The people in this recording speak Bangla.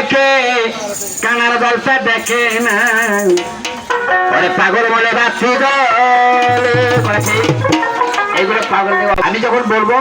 দেখে কানার জলসা দেখে না ওরে পাগল বলে বাচ্চি এইগুলো পাগল। আমি যখন বলবো